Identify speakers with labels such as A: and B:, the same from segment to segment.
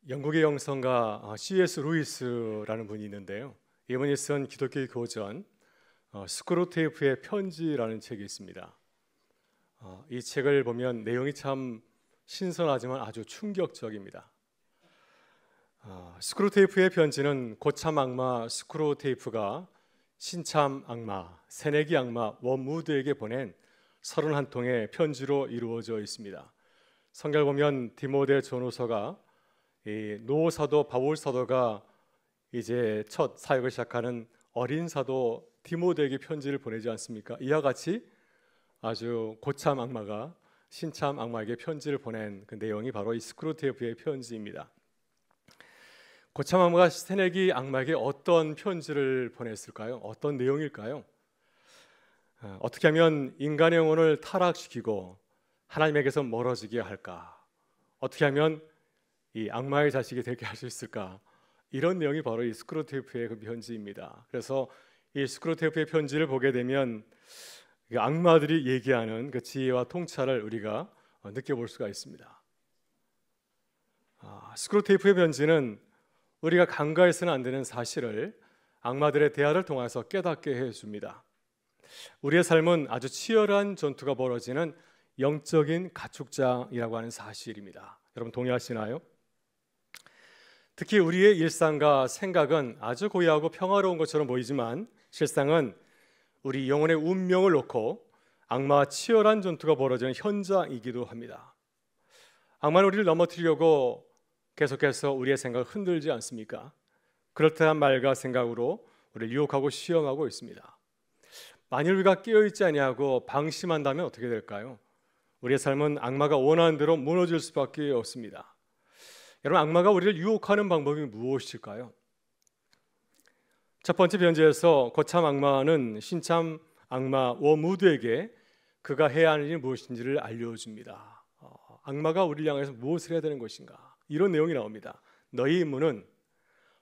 A: 영국의 영성가 C.S. 루이스라는 분이 있는데요. 이분이 쓴 기독교의 고전 스크루테이프의 편지라는 책이 있습니다. 이 책을 보면 내용이 참 신선하지만 아주 충격적입니다. 스크루테이프의 편지는 고참 악마 스크루테이프가 신참 악마, 새내기 악마 워무드에게 보낸 31통의 편지로 이루어져 있습니다. 성경을 보면 디모데 전후서가 노 사도 바울 사도가 이제 첫 사역을 시작하는 어린 사도 디모데에게 편지를 보내지 않습니까? 이와 같이 아주 고참 악마가 신참 악마에게 편지를 보낸 그 내용이 바로 이 스크루테이프의 편지입니다. 고참 악마가 새내기 악마에게 어떤 편지를 보냈을까요? 어떤 내용일까요? 어떻게 하면 인간의 영혼을 타락시키고 하나님에게서 멀어지게 할까? 어떻게 하면 이 악마의 자식이 되게 할 수 있을까? 이런 내용이 바로 이 스크루테이프의 그 편지입니다. 그래서 이 스크루테이프의 편지를 보게 되면 악마들이 얘기하는 그 지혜와 통찰을 우리가 느껴볼 수가 있습니다. 스크루테이프의 편지는 우리가 간과해서는 안 되는 사실을 악마들의 대화를 통해서 깨닫게 해줍니다. 우리의 삶은 아주 치열한 전투가 벌어지는 영적인 가축장이라고 하는 사실입니다. 여러분 동의하시나요? 특히 우리의 일상과 생각은 아주 고요하고 평화로운 것처럼 보이지만 실상은 우리 영혼의 운명을 놓고 악마와 치열한 전투가 벌어지는 현장이기도 합니다. 악마는 우리를 넘어뜨리려고 계속해서 우리의 생각을 흔들지 않습니까? 그럴듯한 말과 생각으로 우리를 유혹하고 시험하고 있습니다. 만일 우리가 깨어있지 아니하고 방심한다면 어떻게 될까요? 우리의 삶은 악마가 원하는 대로 무너질 수밖에 없습니다. 여러분, 악마가 우리를 유혹하는 방법이 무엇일까요? 첫 번째 편지에서 고참 악마는 신참 악마 워무드에게 그가 해야 하는 일이 무엇인지를 알려줍니다. 악마가 우리를 향해서 무엇을 해야 되는 것인가? 이런 내용이 나옵니다. 너희 임무는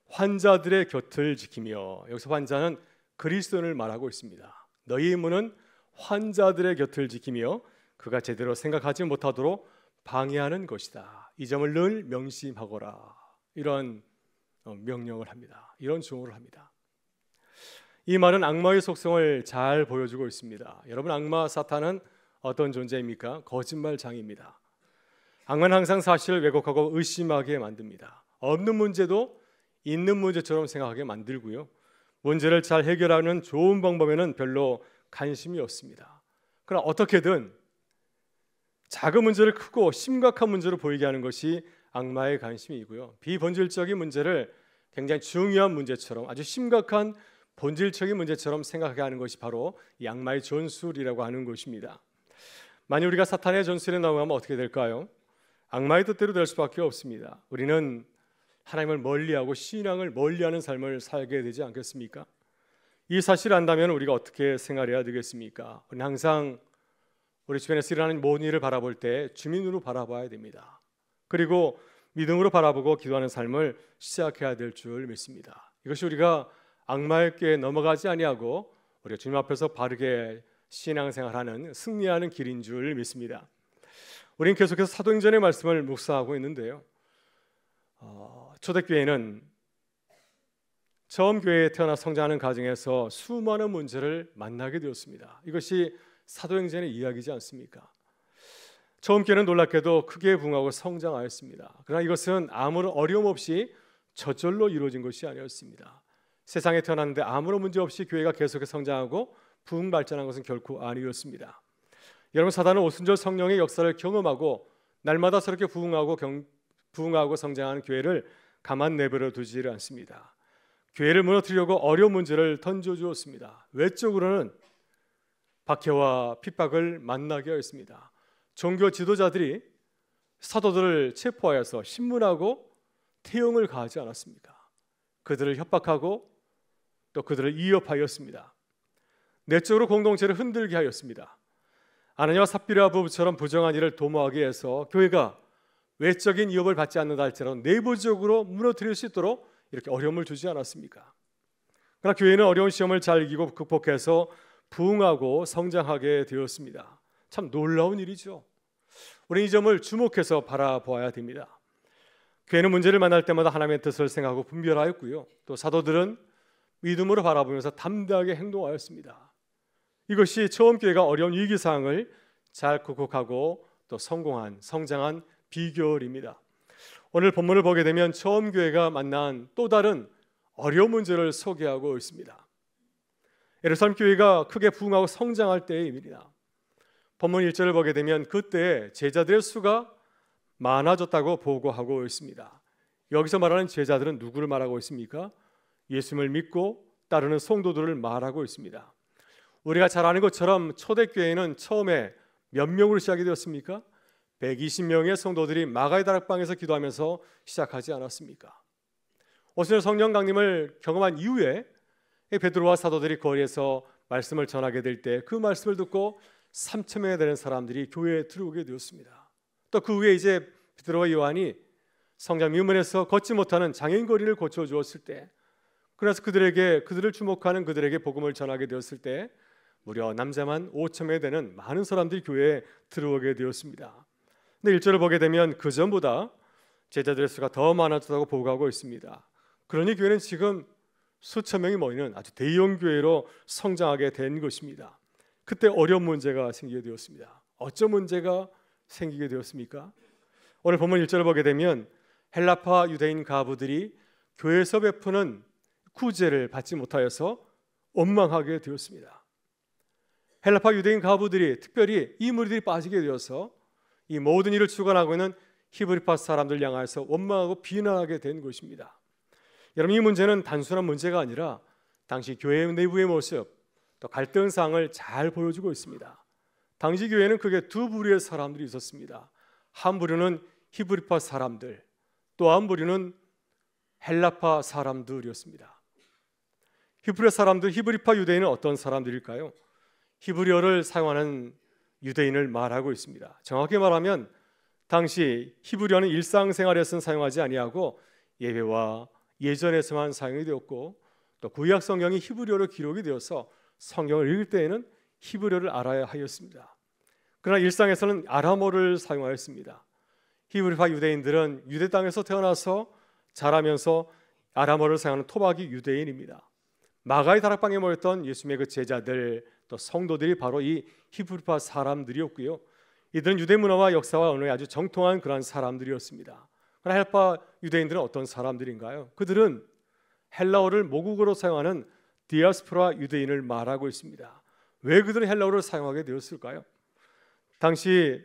A: 환자들의 곁을 지키며, 여기서 환자는 그리스도인을 말하고 있습니다. 너희 임무는 환자들의 곁을 지키며 그가 제대로 생각하지 못하도록 방해하는 것이다. 이 점을 늘 명심하거라. 이런 명령을 합니다. 이런 조언을 합니다. 이 말은 악마의 속성을 잘 보여주고 있습니다. 여러분, 악마 사탄은 어떤 존재입니까? 거짓말장입니다. 악마는 항상 사실을 왜곡하고 의심하게 만듭니다. 없는 문제도 있는 문제처럼 생각하게 만들고요. 문제를 잘 해결하는 좋은 방법에는 별로 관심이 없습니다. 그러나 어떻게든 작은 문제를 크고 심각한 문제로 보이게 하는 것이 악마의 관심이고요. 비본질적인 문제를 굉장히 중요한 문제처럼, 아주 심각한 본질적인 문제처럼 생각하게 하는 것이 바로 이 악마의 전술이라고 하는 것입니다. 만약 우리가 사탄의 전술에 넘어가면 어떻게 될까요? 악마의 뜻대로 될 수밖에 없습니다. 우리는 하나님을 멀리하고 신앙을 멀리하는 삶을 살게 되지 않겠습니까? 이 사실을 안다면 우리가 어떻게 생활해야 되겠습니까? 우리는 항상 우리 주변에서 일어나는 모든 일을 바라볼 때 주민으로 바라봐야 됩니다. 그리고 믿음으로 바라보고 기도하는 삶을 시작해야 될 줄 믿습니다. 이것이 우리가 악마의 꾀에 넘어가지 아니하고 우리가 주님 앞에서 바르게 신앙생활하는 승리하는 길인 줄 믿습니다. 우리는 계속해서 사도행전의 말씀을 묵상하고 있는데요. 초대교회는 처음 교회에 태어나 성장하는 과정에서 수많은 문제를 만나게 되었습니다. 이것이 사도행전의 이야기지 않습니까? 처음 교회는 놀랍게도 크게 부흥하고 성장하였습니다. 그러나 이것은 아무런 어려움 없이 저절로 이루어진 것이 아니었습니다. 세상에 태어났는데 아무런 문제 없이 교회가 계속해서 성장하고 부흥 발전한 것은 결코 아니었습니다. 여러분, 사단은 오순절 성령의 역사를 경험하고 날마다 저렇게 부흥하고 성장하는 교회를 가만 내버려 두지를 않습니다. 교회를 무너뜨리려고 어려운 문제를 던져주었습니다. 외적으로는 박해와 핍박을 만나게 하였습니다. 종교 지도자들이 사도들을 체포하여서 신문하고 태형을 가하지 않았습니까? 그들을 협박하고 또 그들을 위협하였습니다. 내적으로 공동체를 흔들게 하였습니다. 아나니아와 삽비라 부부처럼 부정한 일을 도모하게 해서 교회가 외적인 위협을 받지 않는다 할지라도 내부적으로 무너뜨릴 수 있도록 이렇게 어려움을 주지 않았습니까? 그러나 교회는 어려운 시험을 잘 이기고 극복해서 부흥하고 성장하게 되었습니다. 참 놀라운 일이죠. 우리는 이 점을 주목해서 바라보아야 됩니다. 교회는 문제를 만날 때마다 하나님의 뜻을 생각하고 분별하였고요. 또 사도들은 믿음으로 바라보면서 담대하게 행동하였습니다. 이것이 처음 교회가 어려운 위기 상황을 잘 극복하고 또 성장한 비결입니다. 오늘 본문을 보게 되면 처음 교회가 만난 또 다른 어려운 문제를 소개하고 있습니다. 예루살렘 교회가 크게 부흥하고 성장할 때의 일입니다. 본문 1절을 보게 되면 그때 제자들의 수가 많아졌다고 보고하고 있습니다. 여기서 말하는 제자들은 누구를 말하고 있습니까? 예수님을 믿고 따르는 성도들을 말하고 있습니다. 우리가 잘 아는 것처럼 초대교회는 처음에 몇 명으로 시작이 되었습니까? 120명의 성도들이 마가의 다락방에서 기도하면서 시작하지 않았습니까? 오순절 성령 강림을 경험한 이후에 베드로와 사도들이 거리에서 말씀을 전하게 될 때 그 말씀을 듣고 3,000명에 되는 사람들이 교회에 들어오게 되었습니다. 또 그 후에 이제 베드로와 요한이 성장 미문에서 걷지 못하는 장애인 거리를 고쳐주었을 때, 그래서 그들을 주목하는 그들에게 복음을 전하게 되었을 때 무려 남자만 5,000명에 되는 많은 사람들이 교회에 들어오게 되었습니다. 근데 1절을 보게 되면 그 전보다 제자들의 수가 더 많아졌다고 보고하고 있습니다. 그러니 교회는 지금 수천 명이 모이는 아주 대형 교회로 성장하게 된 것입니다. 그때 어려운 문제가 생기게 되었습니다. 어떤 문제가 생기게 되었습니까? 오늘 본문 1절을 보게 되면 헬라파 유대인 가부들이 교회에서 베푸는 구제를 받지 못하여서 원망하게 되었습니다. 헬라파 유대인 가부들이 특별히 이 무리들이 빠지게 되어서 이 모든 일을 주관하고 있는 히브리파 사람들 향하여서 원망하고 비난하게 된 것입니다. 여러분, 이 문제는 단순한 문제가 아니라 당시 교회 내부의 모습, 또 갈등 사항을 잘 보여주고 있습니다. 당시 교회는 크게 두 부류의 사람들이 있었습니다. 한 부류는 히브리파 사람들, 또 한 부류는 헬라파 사람들이었습니다. 히브리파 유대인은 어떤 사람들일까요? 히브리어를 사용하는 유대인을 말하고 있습니다. 정확히 말하면 당시 히브리어는 일상생활에서는 사용하지 아니하고 예배와 예전에서만 사용이 되었고, 또 구약 성경이 히브리어로 기록이 되어서 성경을 읽을 때에는 히브리어를 알아야 하였습니다. 그러나 일상에서는 아람어를 사용하였습니다. 히브리파 유대인들은 유대 땅에서 태어나서 자라면서 아람어를 사용하는 토박이 유대인입니다. 마가의 다락방에 모였던 예수님의 그 제자들, 또 성도들이 바로 이 히브리파 사람들이었고요. 이들은 유대 문화와 역사와 언어에 아주 정통한 그러한 사람들이었습니다. 그러나 헬라파 유대인들은 어떤 사람들인가요? 그들은 헬라어를 모국어로 사용하는 디아스포라 유대인을 말하고 있습니다. 왜 그들은 헬라어를 사용하게 되었을까요? 당시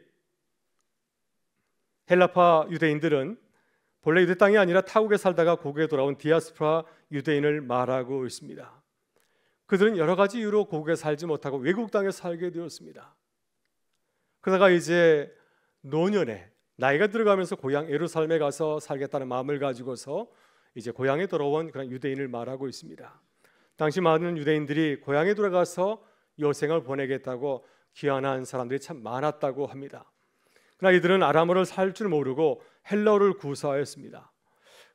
A: 헬라파 유대인들은 본래 유대 땅이 아니라 타국에 살다가 고국에 돌아온 디아스포라 유대인을 말하고 있습니다. 그들은 여러 가지 이유로 고국에 살지 못하고 외국 땅에 살게 되었습니다. 그러다가 이제 노년에 나이가 들어가면서 고향 예루살렘에 가서 살겠다는 마음을 가지고서 이제 고향에 돌아온 그런 유대인을 말하고 있습니다. 당시 많은 유대인들이 고향에 돌아가서 여생을 보내겠다고 귀환한 사람들이 참 많았다고 합니다. 그러나 이들은 아람어를 살 줄 모르고 헬라어를 구사하였습니다.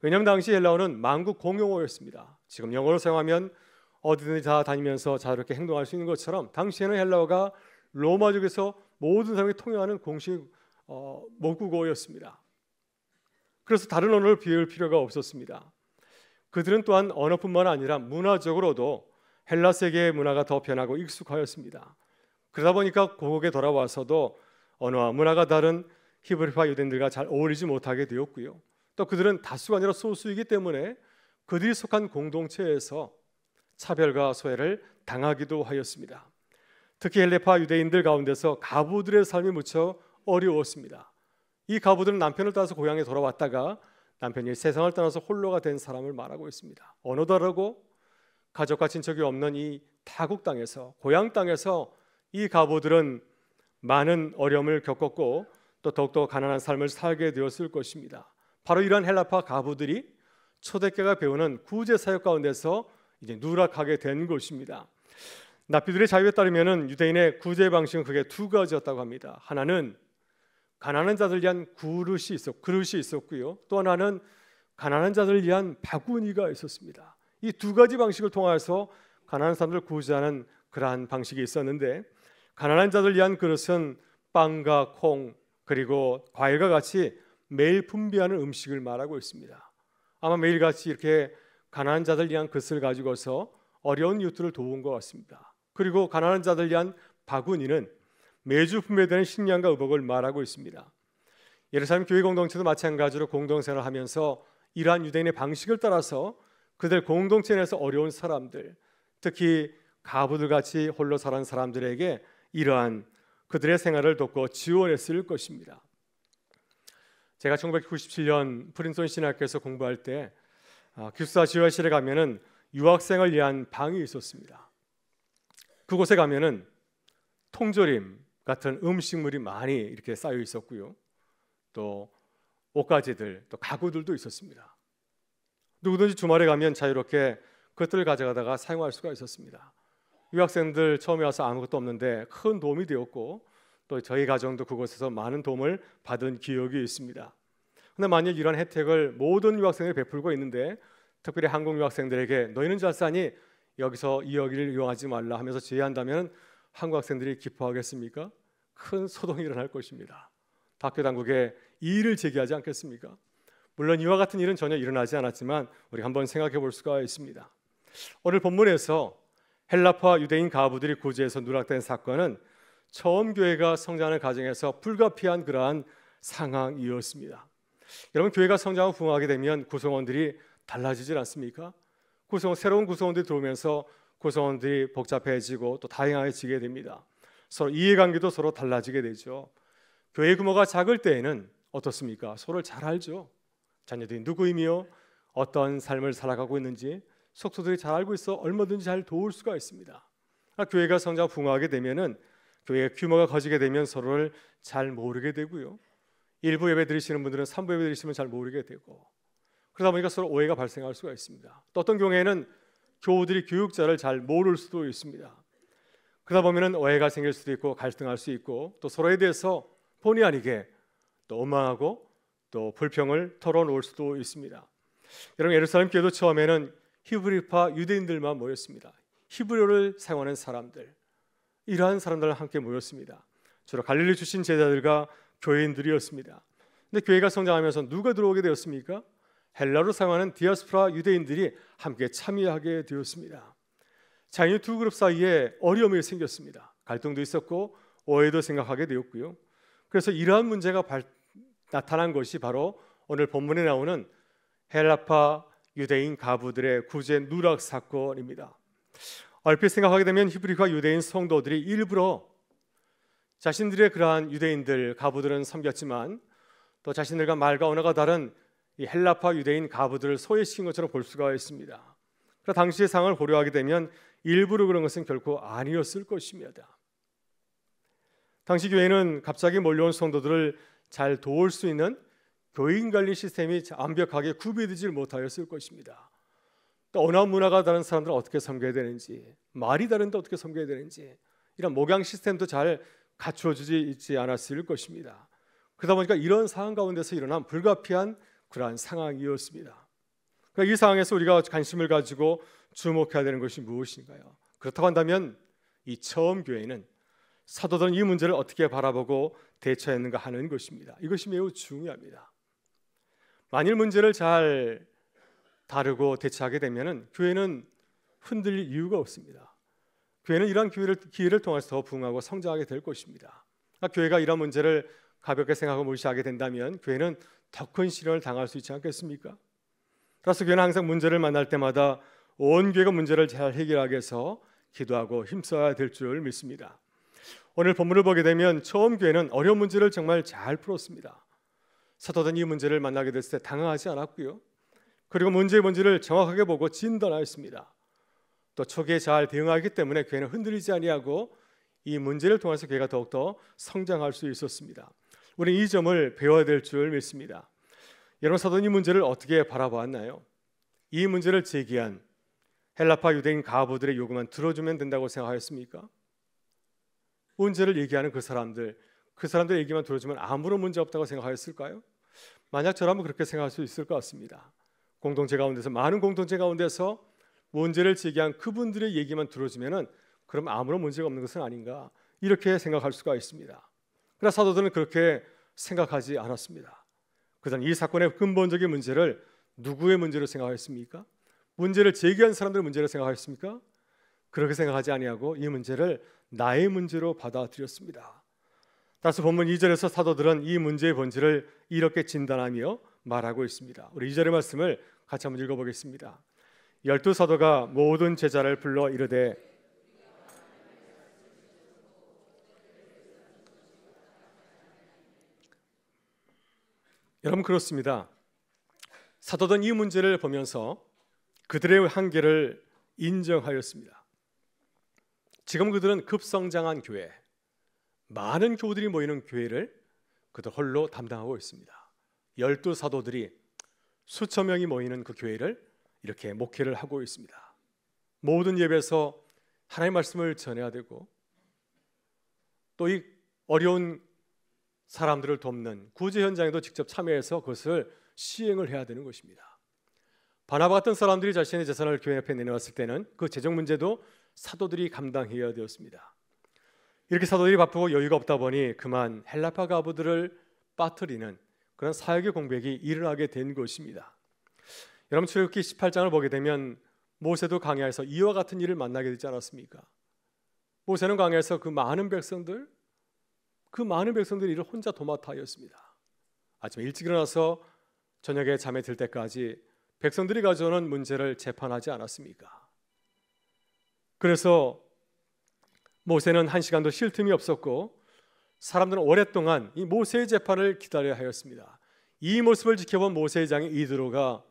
A: 왜냐하면 당시 헬라어는 만국 공용어였습니다. 지금 영어로 사용하면 어디든지 다 다니면서 자유롭게 행동할 수 있는 것처럼 당시에는 헬라어가 로마족에서 모든 사람이 통용하는 공식 모국어였습니다. 그래서 다른 언어를 비울 필요가 없었습니다. 그들은 또한 언어뿐만 아니라 문화적으로도 헬라 세계의 문화가 더 변하고 익숙하였습니다. 그러다 보니까 고국에 돌아와서도 언어와 문화가 다른 히브리파 유대인들과 잘 어울리지 못하게 되었고요. 또 그들은 다수가 아니라 소수이기 때문에 그들이 속한 공동체에서 차별과 소외를 당하기도 하였습니다. 특히 헬라파 유대인들 가운데서 가부들의 삶이 무척 어려웠습니다. 이 가부들은 남편을 따라서 고향에 돌아왔다가 남편이 세상을 떠나서 홀로가 된 사람을 말하고 있습니다. 언어 다르고 가족과 친척이 없는 이 타국 땅에서, 고향 땅에서 이 가부들은 많은 어려움을 겪었고 또 더욱더 가난한 삶을 살게 되었을 것입니다. 바로 이러한 헬라파 가부들이 초대교회가 배우는 구제 사역 가운데서 이제 누락하게 된 것입니다. 납비들의 자유에 따르면 유대인의 구제 방식은 크게 두 가지였다고 합니다. 하나는 가난한 자들 위한 그릇이 있었고요. 또 하나는 가난한 자들 위한 바구니가 있었습니다. 이 두 가지 방식을 통해서 가난한 사람들을 구제하는 그러한 방식이 있었는데, 가난한 자들 위한 그릇은 빵과 콩 그리고 과일과 같이 매일 분배하는 음식을 말하고 있습니다. 아마 매일같이 이렇게 가난한 자들 위한 그릇을 가지고서 어려운 이웃들을 도운 것 같습니다. 그리고 가난한 자들 위한 바구니는 매주 분배되는 식량과 의복을 말하고 있습니다. 예루살렘 교회 공동체도 마찬가지로 공동생활을 하면서 이러한 유대인의 방식을 따라서 그들 공동체 내에서 어려운 사람들, 특히 가부들 같이 홀로 살아가는 사람들에게 이러한 그들의 생활을 돕고 지원했을 것입니다. 제가 1997년 프린스턴 신학교에서 공부할 때 기숙사 지원실에 가면은 유학생을 위한 방이 있었습니다. 그곳에 가면은 통조림 같은 음식물이 많이 이렇게 쌓여 있었고요. 또 옷가지들, 또 가구들도 있었습니다. 누구든지 주말에 가면 자유롭게 그것들을 가져가다가 사용할 수가 있었습니다. 유학생들 처음에 와서 아무것도 없는데 큰 도움이 되었고 또 저희 가정도 그곳에서 많은 도움을 받은 기억이 있습니다. 그런데 만약 이런 혜택을 모든 유학생들이 베풀고 있는데 특별히 한국 유학생들에게 너희는 잘 사니 여기서 이 여기를 이용하지 말라 하면서 제의한다면 한국 학생들이 기뻐하겠습니까? 큰 소동이 일어날 것입니다. 학교 당국에 이의를 제기하지 않겠습니까? 물론 이와 같은 일은 전혀 일어나지 않았지만 우리 한번 생각해 볼 수가 있습니다. 오늘 본문에서 헬라파 유대인 가부들이 구제해서 누락된 사건은 처음 교회가 성장하는 과정에서 불가피한 그러한 상황이었습니다. 여러분, 교회가 성장하고 부흥하게 되면 구성원들이 달라지질 않습니까? 새로운 구성원들이 들어오면서 구성원들이 복잡해지고 또 다양해지게 됩니다. 서로 이해관계도 서로 달라지게 되죠. 교회 규모가 작을 때에는 어떻습니까? 서로를 잘 알죠. 자녀들이 누구이며 어떤 삶을 살아가고 있는지 속속들이 잘 알고 있어 얼마든지 잘 도울 수가 있습니다. 교회가 성장 부흥하게 되면은 교회 규모가 커지게 되면 서로를 잘 모르게 되고요. 일부 예배 드리시는 분들은 3부 예배 드리시면 잘 모르게 되고 그러다 보니까 서로 오해가 발생할 수가 있습니다. 또 어떤 경우에는 교우들이 교육자를 잘 모를 수도 있습니다. 그러다 보면은 오해가 생길 수도 있고 갈등할 수 있고 또 서로에 대해서 본의 아니게 또 원망하고 또 불평을 털어놓을 수도 있습니다. 여러분, 예루살렘 교회도 처음에는 히브리파 유대인들만 모였습니다. 히브리어를 사용하는 사람들, 이러한 사람들과 함께 모였습니다. 주로 갈릴리 출신 제자들과 교회인들이었습니다. 근데 교회가 성장하면서 누가 들어오게 되었습니까? 헬라로 사용하는 디아스포라 유대인들이 함께 참여하게 되었습니다. 자, 이 두 그룹 사이에 어려움이 생겼습니다. 갈등도 있었고 오해도 생각하게 되었고요. 그래서 이러한 문제가 나타난 것이 바로 오늘 본문에 나오는 헬라파 유대인 가부들의 구제 누락 사건입니다. 얼핏 생각하게 되면 히브리파 유대인 성도들이 일부러 자신들의 그러한 유대인들 가부들은 섬겼지만 또 자신들과 말과 언어가 다른 이 헬라파 유대인 가부들을 소외시킨 것처럼 볼 수가 있습니다. 그러나 당시의 상황을 고려하게 되면 일부러 그런 것은 결코 아니었을 것입니다. 당시 교회는 갑자기 몰려온 성도들을 잘 도울 수 있는 교인 관리 시스템이 완벽하게 구비되지 못하였을 것입니다. 또 언어 문화가 다른 사람들은 어떻게 섬겨야 되는지, 말이 다른데 어떻게 섬겨야 되는지 이런 목양 시스템도 잘 갖추어지지 있지 않았을 것입니다. 그러다 보니까 이런 상황 가운데서 일어난 불가피한 그러한 상황이었습니다. 그러니까 이 상황에서 우리가 관심을 가지고 주목해야 되는 것이 무엇인가요? 그렇다고 한다면 이 처음 교회는 사도들은 이 문제를 어떻게 바라보고 대처했는가 하는 것입니다. 이것이 매우 중요합니다. 만일 문제를 잘 다루고 대처하게 되면 교회는 흔들릴 이유가 없습니다. 교회는 이러한 기회를 통해서 더 부흥하고 성장하게 될 것입니다. 교회가 이러한 문제를 가볍게 생각하고 무시하게 된다면 교회는 더 큰 시련을 당할 수 있지 않겠습니까? 따라서 교회는 항상 문제를 만날 때마다 온 교회가 문제를 잘 해결하기 위해서 기도하고 힘써야 될 줄 믿습니다. 오늘 본문을 보게 되면 처음 교회는 어려운 문제를 정말 잘 풀었습니다. 사도들은 이 문제를 만나게 됐을 때 당황하지 않았고요. 그리고 문제의 본질을 정확하게 보고 진단하였습니다. 또 초기에 잘 대응하기 때문에 교회는 흔들리지 아니하고 이 문제를 통해서 교회가 더욱더 성장할 수 있었습니다. 우리는 이 점을 배워야 될 줄 믿습니다. 여러분, 사도는 이 문제를 어떻게 바라보았나요? 이 문제를 제기한 헬라파 유대인 가부들의 요구만 들어주면 된다고 생각하였습니까? 문제를 얘기하는 그 사람들 얘기만 들어주면 아무런 문제 없다고 생각하였을까요? 만약 저라면 그렇게 생각할 수 있을 것 같습니다. 많은 공동체 가운데서 문제를 제기한 그분들의 얘기만 들어주면은 그럼 아무런 문제가 없는 것은 아닌가, 이렇게 생각할 수가 있습니다. 그러나 사도들은 그렇게 생각하지 않았습니다. 그다음 이 사건의 근본적인 문제를 누구의 문제로 생각하였습니까? 문제를 제기한 사람들의 문제로 생각하였습니까? 그렇게 생각하지 아니하고 이 문제를 나의 문제로 받아들였습니다. 따라서 본문 2절에서 사도들은 이 문제의 본질을 이렇게 진단하며 말하고 있습니다. 우리 2절의 말씀을 같이 한번 읽어보겠습니다. 12사도가 모든 제자를 불러 이르되 여러분 그렇습니다. 사도들은 이 문제를 보면서 그들의 한계를 인정하였습니다. 지금 그들은 급성장한 교회, 많은 교우들이 모이는 교회를 그들 홀로 담당하고 있습니다. 12사도들이 수천 명이 모이는 그 교회를 이렇게 목회를 하고 있습니다. 모든 예배에서 하나님의 말씀을 전해야 되고 또 이 어려운 사람들을 돕는 구제 현장에도 직접 참여해서 그것을 시행을 해야 되는 것입니다. 바나바 같은 사람들이 자신의 재산을 교회 앞에 내놓았을 때는 그 재정 문제도 사도들이 감당해야 되었습니다. 이렇게 사도들이 바쁘고 여유가 없다 보니 그만 헬라파 가부들을 빠뜨리는 그런 사역의 공백이 일어나게 된 것입니다. 여러분 출애굽기 18장을 보게 되면 모세도 광야에서 이와 같은 일을 만나게 되지 않았습니까? 모세는 광야에서 그 많은 백성들이 일을 혼자 도맡아 하였습니다. 아침에 일찍 일어나서 저녁에 잠에 들 때까지 백성들이 가져오는 문제를 재판하지 않았습니까? 그래서 모세는 한 시간도 쉴 틈이 없었고 사람들은 오랫동안 이 모세의 재판을 기다려야 하였습니다. 이 모습을 지켜본 모세의 장인 이드로가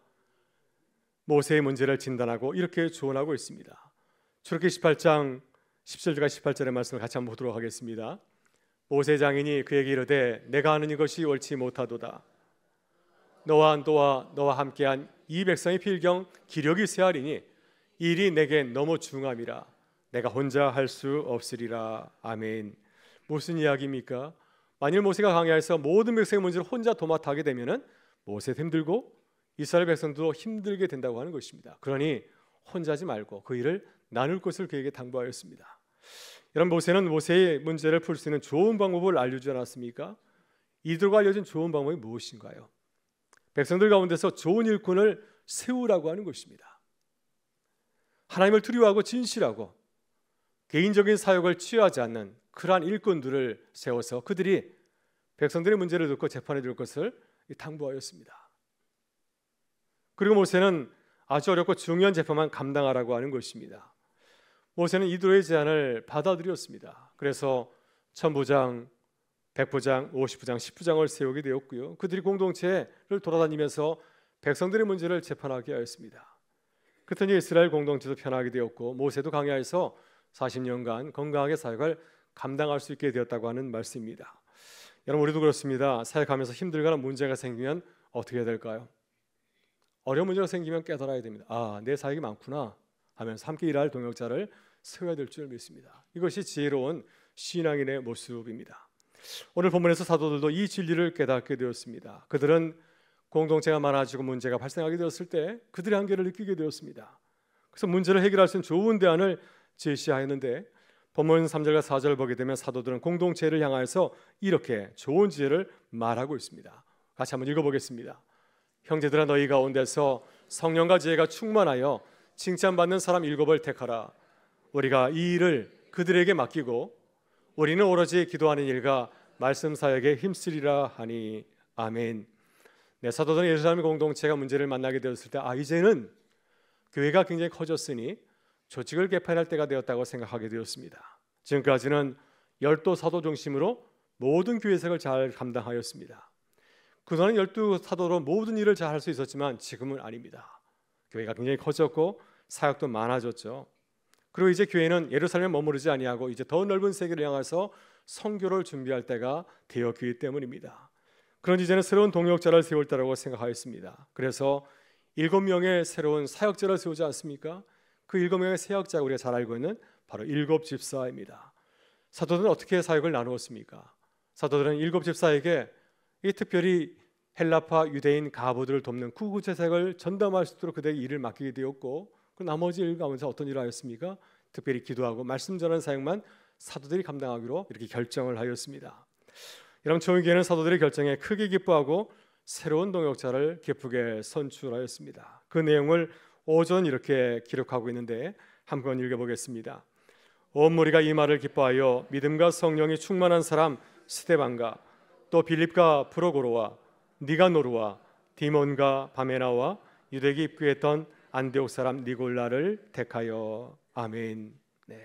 A: 모세의 문제를 진단하고 이렇게 조언하고 있습니다. 출애굽기 18장 17절과 18절의 말씀을 같이 한번 보도록 하겠습니다. 모세 장인이 그에게 이르되 내가 하는 이것이 옳지 못하도다. 너와 함께한 이 백성의 필경 기력이 쇠하리니 이 일이 내게 너무 중함이라 내가 혼자 할 수 없으리라. 아멘. 무슨 이야기입니까? 만일 모세가 광야에서 모든 백성의 문제를 혼자 도맡아 하게 되면은 모세도 힘들고 이스라엘 백성도 힘들게 된다고 하는 것입니다. 그러니 혼자 하지 말고 그 일을 나눌 것을 그에게 당부하였습니다. 여러분 모세는 모세의 문제를 풀 수 있는 좋은 방법을 알려주지 않았습니까? 이들과 알려준 좋은 방법이 무엇인가요? 백성들 가운데서 좋은 일꾼을 세우라고 하는 것입니다. 하나님을 두려워하고 진실하고 개인적인 사역을 취하지 않는 그러한 일꾼들을 세워서 그들이 백성들의 문제를 듣고 재판해 줄 것을 당부하였습니다. 그리고 모세는 아주 어렵고 중요한 재판만 감당하라고 하는 것입니다. 모세는 이드로의 제안을 받아들였습니다. 그래서 천부장, 백부장, 50부장, 10부장을 세우게 되었고요. 그들이 공동체를 돌아다니면서 백성들의 문제를 재판하게 하였습니다. 그랬더니 이스라엘 공동체도 편하게 되었고 모세도 광야에서 40년간 건강하게 사역을 감당할 수 있게 되었다고 하는 말씀입니다. 여러분 우리도 그렇습니다. 사역하면서 힘들거나 문제가 생기면 어떻게 해야 될까요? 어려운 문제가 생기면 깨달아야 됩니다. 아, 내 사역이 많구나 하면서 함께 일할 동역자를 세워야 될 줄 믿습니다. 이것이 지혜로운 신앙인의 모습입니다. 오늘 본문에서 사도들도 이 진리를 깨닫게 되었습니다. 그들은 공동체가 많아지고 문제가 발생하게 되었을 때 그들의 한계를 느끼게 되었습니다. 그래서 문제를 해결할 수 있는 좋은 대안을 제시하였는데 본문 3절과 4절을 보게 되면 사도들은 공동체를 향하여서 이렇게 좋은 지혜를 말하고 있습니다. 같이 한번 읽어보겠습니다. 형제들아 너희 가운데서 성령과 지혜가 충만하여 칭찬받는 사람 7을 택하라. 우리가 이 일을 그들에게 맡기고 우리는 오로지 기도하는 일과 말씀 사역에 힘쓰리라 하니. 아멘. 네, 사도들은 예루살렘 공동체가 문제를 만나게 되었을 때 이제는 교회가 굉장히 커졌으니 조직을 개편할 때가 되었다고 생각하게 되었습니다. 지금까지는 12사도 중심으로 모든 교회색을 잘 감당하였습니다. 그동안 12사도로 모든 일을 잘 할 수 있었지만 지금은 아닙니다. 교회가 굉장히 커졌고 사역도 많아졌죠. 그리고 이제 교회는 예루살렘에 머무르지 아니하고 이제 더 넓은 세계를 향해서 선교를 준비할 때가 되었기 때문입니다. 그런 이제는 새로운 동역자를 세울 때라고 생각하였습니다. 그래서 7명의 새로운 사역자를 세우지 않습니까? 그 7명의 사역자가 우리가 잘 알고 있는 바로 7집사입니다. 사도들은 어떻게 사역을 나누었습니까? 사도들은 7집사에게 이 특별히 헬라파 유대인 가부들을 돕는 구구제 사역을 전담할 수 있도록 그들에게 일을 맡기게 되었고 그 나머지 일 가운데서 어떤 일을 하였습니까? 특별히 기도하고 말씀 전하는 사역만 사도들이 감당하기로 이렇게 결정을 하였습니다. 여러분 초기에는 사도들의 결정에 크게 기뻐하고 새로운 동역자를 기쁘게 선출하였습니다. 그 내용을 5절 이렇게 기록하고 있는데 한번 읽어보겠습니다. 온 무리가 이 말을 기뻐하여 믿음과 성령이 충만한 사람 스데반과 또 빌립과 프로고로와 니가노르와 디몬과 바메나와 유대기 입구했던 안디옥 사람 니골라를 택하여. 아멘. 네.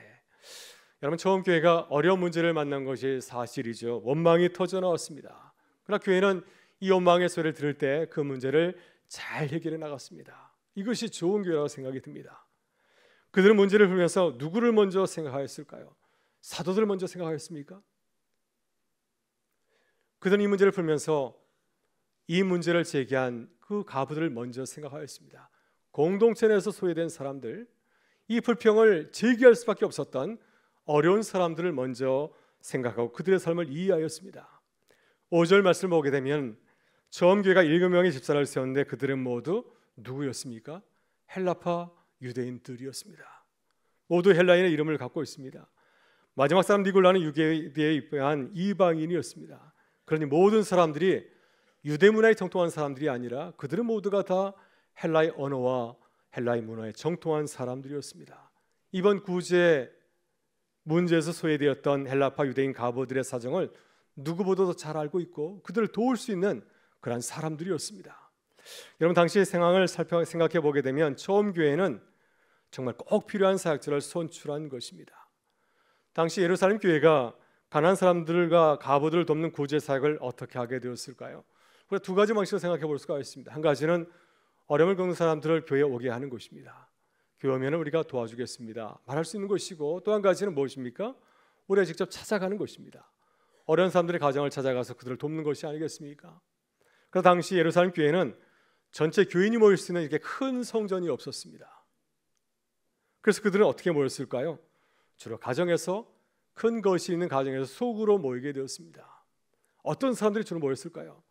A: 여러분, 처음 교회가 어려운 문제를 만난 것이 사실이죠. 원망이 터져 나왔습니다. 그러나 교회는 이 원망의 소리를 들을 때 그 문제를 잘 해결해 나갔습니다. 이것이 좋은 교회라고 생각이 듭니다. 그들은 문제를 풀면서 누구를 먼저 생각하였을까요? 사도들을 먼저 생각하였습니까? 그들은 이 문제를 풀면서 이 문제를 제기한 그 가부들을 먼저 생각하였습니다. 공동체 내에서 소외된 사람들, 이 불평을 제기할 수밖에 없었던 어려운 사람들을 먼저 생각하고 그들의 삶을 이해하였습니다. 5절 말씀을 보게 되면 처음 교회가 7명의 집사를 세웠는데 그들은 모두 누구였습니까? 헬라파 유대인들이었습니다. 모두 헬라인의 이름을 갖고 있습니다. 마지막 사람 니골라는 유대에 입교한 이방인이었습니다. 그러니 모든 사람들이 유대 문화에 정통한 사람들이 아니라 그들은 모두가 다 헬라의 언어와 헬라의 문화에 정통한 사람들이었습니다. 이번 구제 문제에서 소외되었던 헬라파 유대인 가부들의 사정을 누구보다도 잘 알고 있고 그들을 도울 수 있는 그런 사람들이었습니다. 여러분, 당시의 상황을 생각해 보게 되면 처음 교회는 정말 꼭 필요한 사역자를 선출한 것입니다. 당시 예루살렘 교회가 가난한 사람들과 가부들을 돕는 구제 사역을 어떻게 하게 되었을까요? 우리가 두 가지 방식으로 생각해 볼 수가 있습니다. 한 가지는 어려움을 겪는 사람들을 교회에 오게 하는 것입니다. 교회 오면 우리가 도와주겠습니다 말할 수 있는 것이고, 또 한 가지는 무엇입니까? 우리가 직접 찾아가는 것입니다. 어려운 사람들의 가정을 찾아가서 그들을 돕는 것이 아니겠습니까? 그러나 당시 예루살렘 교회는 전체 교인이 모일 수 있는 이렇게 큰 성전이 없었습니다. 그래서 그들은 어떻게 모였을까요? 주로 가정에서, 큰 것이 있는 가정에서 속으로 모이게 되었습니다. 어떤 사람들이 주로 모였을까요?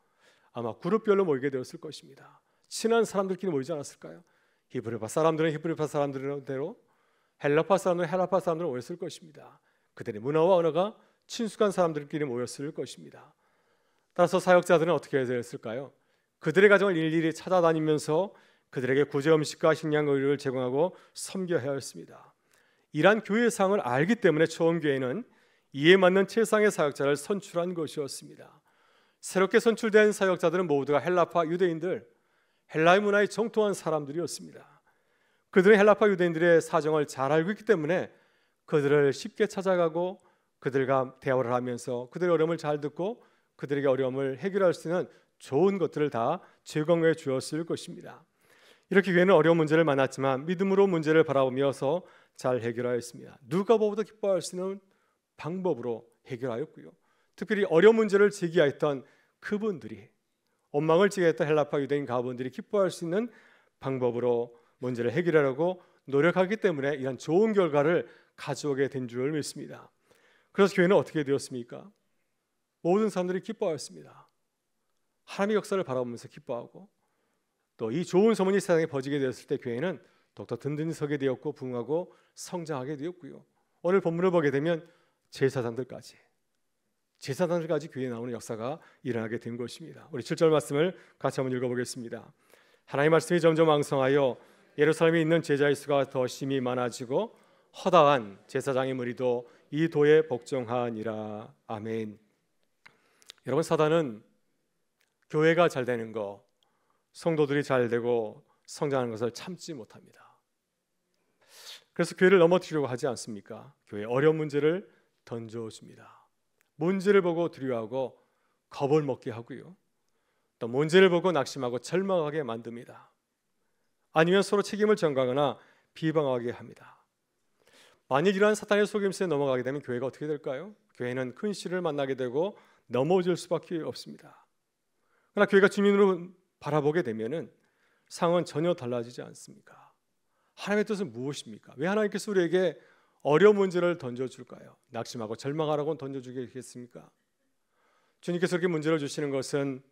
A: 아마 그룹별로 모이게 되었을 것입니다. 친한 사람들끼리 모이지 않았을까요? 히브리파 사람들은 히브리파 사람들대로, 헬라파 사람들은 헬라파 사람들로 모였을 것입니다. 그들의 문화와 언어가 친숙한 사람들끼리 모였을 것입니다. 따라서 사역자들은 어떻게 해야 됐을까요? 그들의 가정을 일일이 찾아다니면서 그들에게 구제 음식과 식량 의료를 제공하고 섬겨야 했습니다. 이러한 교회의 상을 알기 때문에 처음 교회는 이에 맞는 최상의 사역자를 선출한 것이었습니다. 새롭게 선출된 사역자들은 모두가 헬라파 유대인들, 헬라의 문화에 정통한 사람들이었습니다. 그들은 헬라파 유대인들의 사정을 잘 알고 있기 때문에 그들을 쉽게 찾아가고 그들과 대화를 하면서 그들의 어려움을 잘 듣고 그들에게 어려움을 해결할 수 있는 좋은 것들을 다 제공해 주었을 것입니다. 이렇게 교회는 어려운 문제를 만났지만 믿음으로 문제를 바라보면서 잘 해결하였습니다. 누가 보다 기뻐할 수 있는 방법으로 해결하였고요. 특별히 어려운 문제를 제기하였던 그분들이, 원망을 제기했던 헬라파 유대인 가부들이 기뻐할 수 있는 방법으로 문제를 해결하려고 노력하기 때문에 이런 좋은 결과를 가져오게 된 줄 믿습니다. 그래서 교회는 어떻게 되었습니까? 모든 사람들이 기뻐하였습니다. 하나님의 역사를 바라보면서 기뻐하고, 또 이 좋은 소문이 세상에 퍼지게 되었을 때 교회는 더욱더 든든히 서게 되었고 부흥하고 성장하게 되었고요. 오늘 본문을 보게 되면 제사장들까지 교회에 나오는 역사가 일어나게 된 것입니다. 우리 7절 말씀을 같이 한번 읽어보겠습니다. 하나님의 말씀이 점점 왕성하여 예루살렘에 있는 제자의 수가 더 심히 많아지고 허다한 제사장의 무리도 이 도에 복종하니라. 아멘. 여러분, 사단은 교회가 잘 되는 거, 성도들이 잘 되고 성장하는 것을 참지 못합니다. 그래서 교회를 넘어뜨리려고 하지 않습니까? 교회의 어려운 문제를 던져줍니다. 문제를 보고 두려워하고 겁을 먹게 하고요, 또 문제를 보고 낙심하고 절망하게 만듭니다. 아니면 서로 책임을 전가하거나 비방하게 합니다. 만일 이러한 사탄의 속임수에 넘어가게 되면 교회가 어떻게 될까요? 교회는 큰 시를 만나게 되고 넘어질 수밖에 없습니다. 그러나 교회가 주민으로 바라보게 되면은 상황은 전혀 달라지지 않습니까? 하나님의 뜻은 무엇입니까? 왜 하나님께서 우리에게 어려운 문제를 던져줄까요? 낙심하고 절망하라고 던져주겠습니까? 주님께서 이렇게 문제를 주시는 것은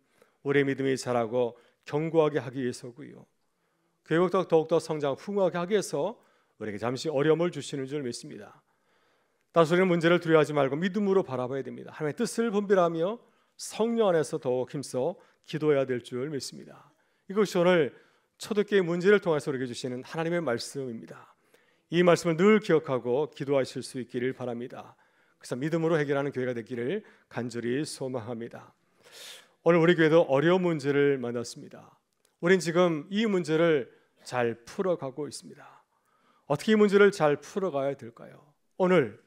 A: 우리의 믿음이 자라고 견고하게 하기 위해서고요, 교회가 더욱더 성장 풍성하게 하기 위해서 우리에게 잠시 어려움을 주시는 줄 믿습니다. 따라서 우리는 문제를 두려워하지 말고 믿음으로 바라봐야 됩니다. 하나님의 뜻을 분별하며 성령 안에서 더욱 힘써 기도해야 될 줄 믿습니다. 이것이 오늘 초대교회 문제를 통해서 우리에게 주시는 하나님의 말씀입니다. 이 말씀을 늘 기억하고 기도하실 수 있기를 바랍니다. 그래서 믿음으로 해결하는 교회가 되기를 간절히 소망합니다. 오늘 우리 교회도 어려운 문제를 만났습니다. 우린 지금 이 문제를 잘 풀어가고 있습니다. 어떻게 이 문제를 잘 풀어가야 될까요? 오늘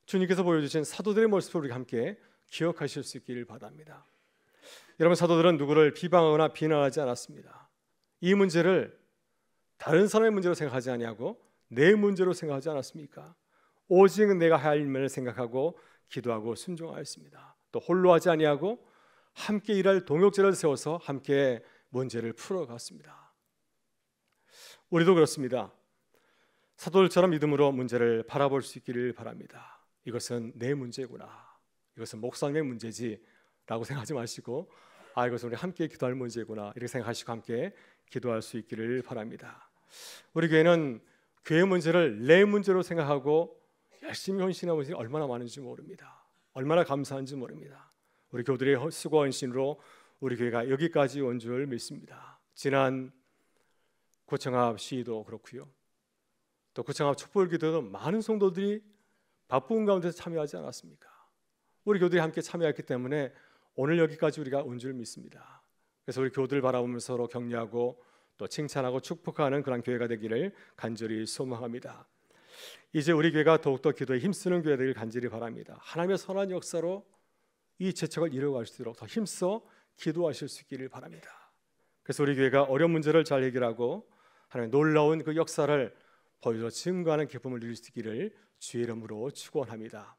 A: 주님께서 보여주신 사도들의 모습을 우리가 함께 기억하실 수 있기를 바랍니다. 여러분, 사도들은 누구를 비방하거나 비난하지 않았습니다. 이 문제를 다른 사람의 문제로 생각하지 아니하고 내 문제로 생각하지 않았습니까? 오직 내가 할 일만을 생각하고 기도하고 순종하였습니다. 또 홀로 하지 아니하고 함께 일할 동역자를 세워서 함께 문제를 풀어갔습니다. 우리도 그렇습니다. 사도들처럼 믿음으로 문제를 바라볼 수 있기를 바랍니다. 이것은 내 문제구나, 이것은 목사님의 문제지 라고 생각하지 마시고, 이것은 우리 함께 기도할 문제구나 이렇게 생각하시고 함께 기도할 수 있기를 바랍니다. 우리 교회는 교회 문제를 내 문제로 생각하고 열심히 헌신하는 분들이 얼마나 많은지 모릅니다. 얼마나 감사한지 모릅니다. 우리 교우들의 수고 헌신으로 우리 교회가 여기까지 온 줄 믿습니다. 지난 구청합 시위도 그렇고요, 또 구청합 촛불기도도 많은 성도들이 바쁜 가운데서 참여하지 않았습니까? 우리 교우들이 함께 참여했기 때문에 오늘 여기까지 우리가 온 줄 믿습니다. 그래서 우리 교우들 바라보면서 서로 격려하고 또 칭찬하고 축복하는 그런 교회가 되기를 간절히 소망합니다. 이제 우리 교회가 더욱더 기도에 힘쓰는 교회가 되길 간절히 바랍니다. 하나님의 선한 역사로 이 재척을 이루어갈 수 있도록 더 힘써 기도하실 수 있기를 바랍니다. 그래서 우리 교회가 어려운 문제를 잘 해결하고 하나님의 놀라운 그 역사를 보여줘 증거하는 기쁨을 누릴 수 있기를 주의 이름으로 축원합니다.